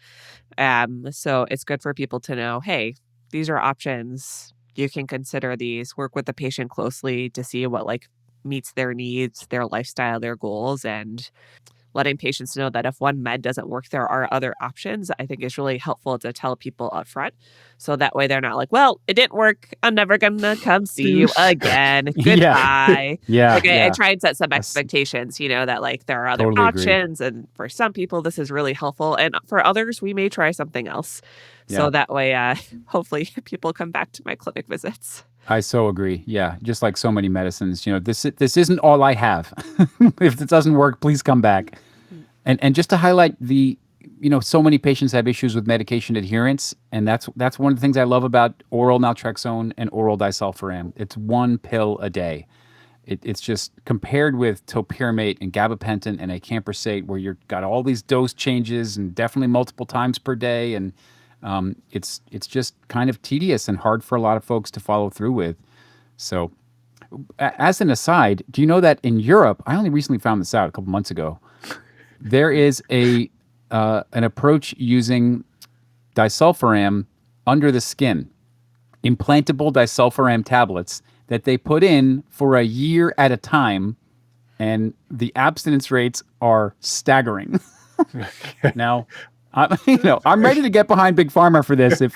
So it's good for people to know, hey, these are options. You can consider these, work with the patient closely to see what meets their needs, their lifestyle, their goals, and letting patients know that if one med doesn't work, there are other options, I think is really helpful to tell people up front. So that way they're not well, it didn't work, I'm never going to come see you again. Goodbye. I try and set some expectations, that there are other Totally options. And for some people, this is really helpful. And for others, we may try something else. So that way, hopefully people come back to my clinic visits. I so agree. Yeah, just like so many medicines, this isn't all I have. If it doesn't work, please come back. And just to highlight so many patients have issues with medication adherence, and that's one of the things I love about oral naltrexone and oral disulfiram. It's one pill a day. It's just compared with Topiramate and Gabapentin and acamprosate, where you've got all these dose changes and definitely multiple times per day, and it's just kind of tedious and hard for a lot of folks to follow through with. So, as an aside, do you know that in Europe, I only recently found this out a couple months ago, there is an approach using disulfiram under the skin, implantable disulfiram tablets that they put in for a year at a time, and the abstinence rates are staggering. Now, I'm ready to get behind Big Pharma for this. If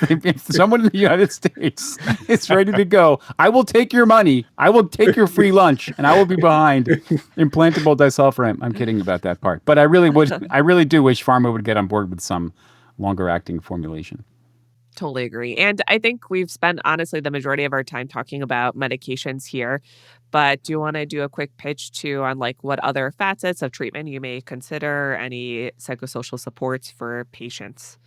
someone in the United States is ready to go, I will take your money, I will take your free lunch, and I will be behind implantable disulfiram. I'm kidding about that part, but I really do wish Pharma would get on board with some longer acting formulation. Totally agree. And I think we've spent, honestly, the majority of our time talking about medications here. But do you want to do a quick pitch too on what other facets of treatment you may consider, any psychosocial supports for patients?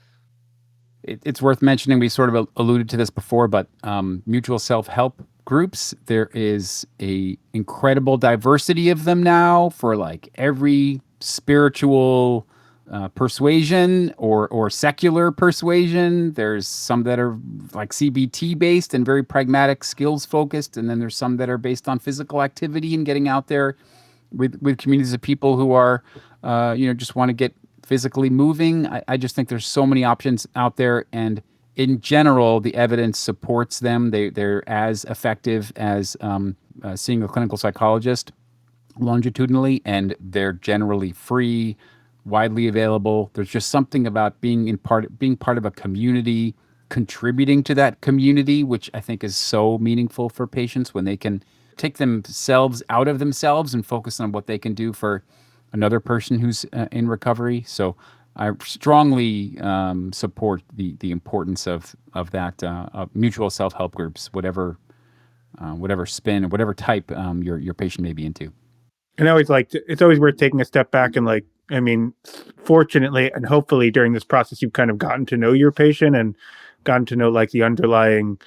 It's worth mentioning, we sort of alluded to this before, but mutual self-help groups, there is a incredible diversity of them now for every spiritual persuasion or secular persuasion. There's some that are CBT based and very pragmatic, skills focused, and then there's some that are based on physical activity and getting out there with communities of people who are just want to get physically moving. I just think there's so many options out there, and in general, the evidence supports them. They're as effective as seeing a clinical psychologist longitudinally, and they're generally free, widely available. There's just something about being part of a community, contributing to that community, which I think is so meaningful for patients when they can take themselves out of themselves and focus on what they can do for another person who's in recovery. So I strongly support the importance of that mutual self-help groups, whatever spin or whatever type your patient may be into. And it's always worth taking a step back and fortunately and hopefully during this process, you've kind of gotten to know your patient and gotten to know the underlying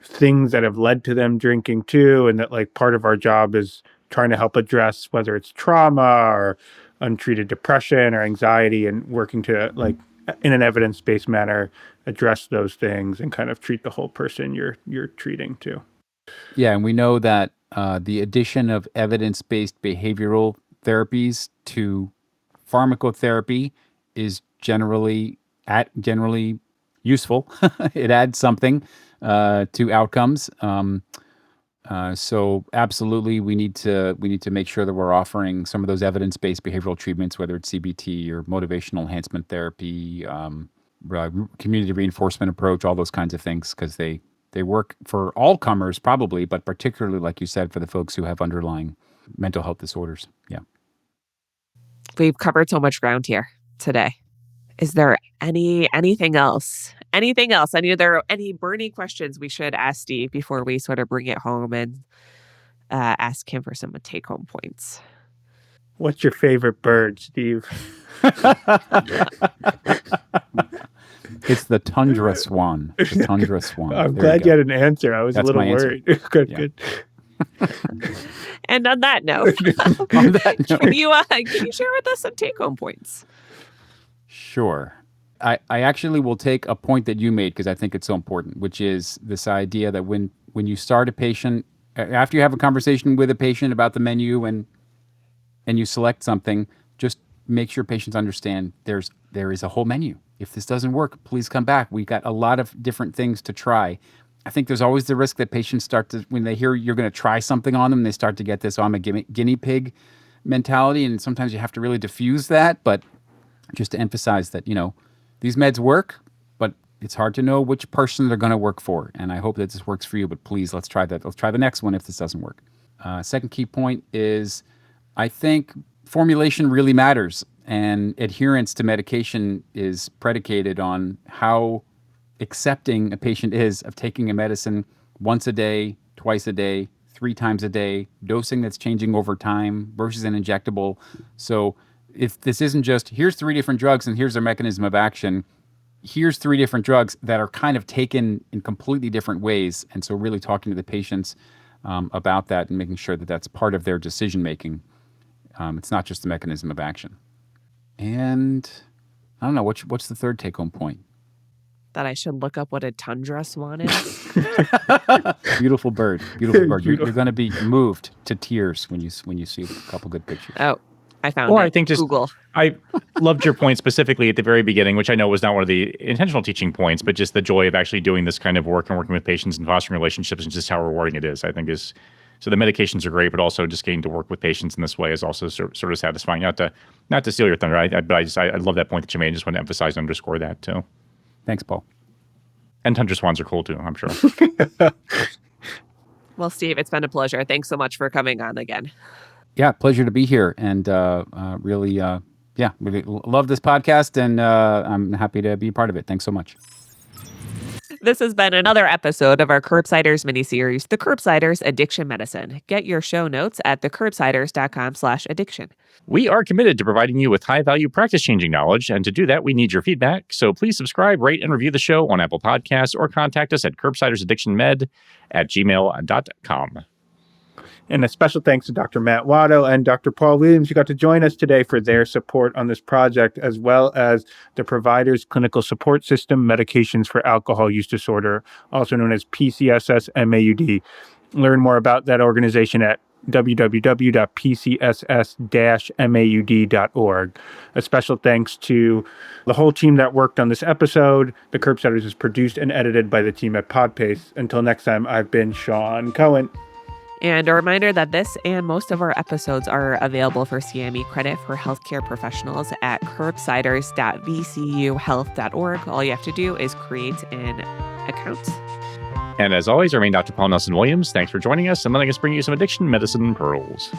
things that have led to them drinking too. And that part of our job is trying to help address whether it's trauma or untreated depression or anxiety, and working to in an evidence-based manner address those things and kind of treat the whole person you're treating too. Yeah, and we know that the addition of evidence-based behavioral therapies to pharmacotherapy is generally useful. It adds something to outcomes. So absolutely, we need to make sure that we're offering some of those evidence-based behavioral treatments, whether it's CBT or motivational enhancement therapy, community reinforcement approach, all those kinds of things, because they work for all comers probably, but particularly, like you said, for the folks who have underlying mental health disorders. Yeah. We've covered so much ground here today. Is there anything else? Are there any burning questions we should ask Steve before we sort of bring it home and ask him for some take-home points? What's your favorite bird, Steve? It's the tundra swan. The tundra swan. I'm glad you had an answer. I was That's a little worried. Good. And on that note, can you share with us some take-home points? Sure. I actually will take a point that you made because I think it's so important, which is this idea that when you start a patient, after you have a conversation with a patient about the menu and you select something, just make sure patients understand there is a whole menu. If this doesn't work, please come back. We got a lot of different things to try. I think there's always the risk that patients start to, when they hear you're going to try something on them, they start to get this, I'm a guinea pig mentality. And sometimes you have to really diffuse that. But just to emphasize that, these meds work, but it's hard to know which person they're going to work for. And I hope that this works for you, but please, let's try that. Let's try the next one if this doesn't work. Second key point is I think formulation really matters. And adherence to medication is predicated on how accepting a patient is of taking a medicine once a day, twice a day, 3 times a day, dosing that's changing over time versus an injectable. So if this isn't just, here's 3 different drugs and here's their mechanism of action, here's 3 different drugs that are kind of taken in completely different ways. And so really talking to the patients about that and making sure that that's part of their decision-making. It's not just the mechanism of action. And I don't know, what's the third take-home point? That I should look up what a tundra swan is. Beautiful bird. You're going to be moved to tears when you see a couple good pictures. Oh, I found it. Or I think just Google. I loved your point specifically at the very beginning, which I know was not one of the intentional teaching points, but just the joy of actually doing this kind of work and working with patients and fostering relationships and just how rewarding it is. I think is so the medications are great, but also just getting to work with patients in this way is also sort of satisfying. Not to steal your thunder, but I love that point that you made. I just want to emphasize and underscore that too. Thanks, Paul. And tundra swans are cool too, I'm sure. Well, Steve, it's been a pleasure. Thanks so much for coming on again. Yeah, pleasure to be here, and really love this podcast, and I'm happy to be part of it. Thanks so much. This has been another episode of our Curbsiders miniseries, The Curbsiders Addiction Medicine. Get your show notes at thecurbsiders.com/addiction. We are committed to providing you with high-value practice-changing knowledge, and to do that, we need your feedback. So please subscribe, rate, and review the show on Apple Podcasts, or contact us at curbsidersaddictionmed@gmail.com. And a special thanks to Dr. Matt Watto and Dr. Paul Williams, who got to join us today for their support on this project, as well as the Providers Clinical Support System Medications for Alcohol Use Disorder, also known as PCSS-MAUD. Learn more about that organization at www.pcss-maud.org. A special thanks to the whole team that worked on this episode. The Curbsiders is produced and edited by the team at Podpace. Until next time, I've been Sean Cohen. And a reminder that this and most of our episodes are available for CME credit for healthcare professionals at curbsiders.vcuhealth.org. All you have to do is create an account. And as always, I remain Dr. Paul Nelson Williams. Thanks for joining us and letting us bring you some addiction medicine pearls.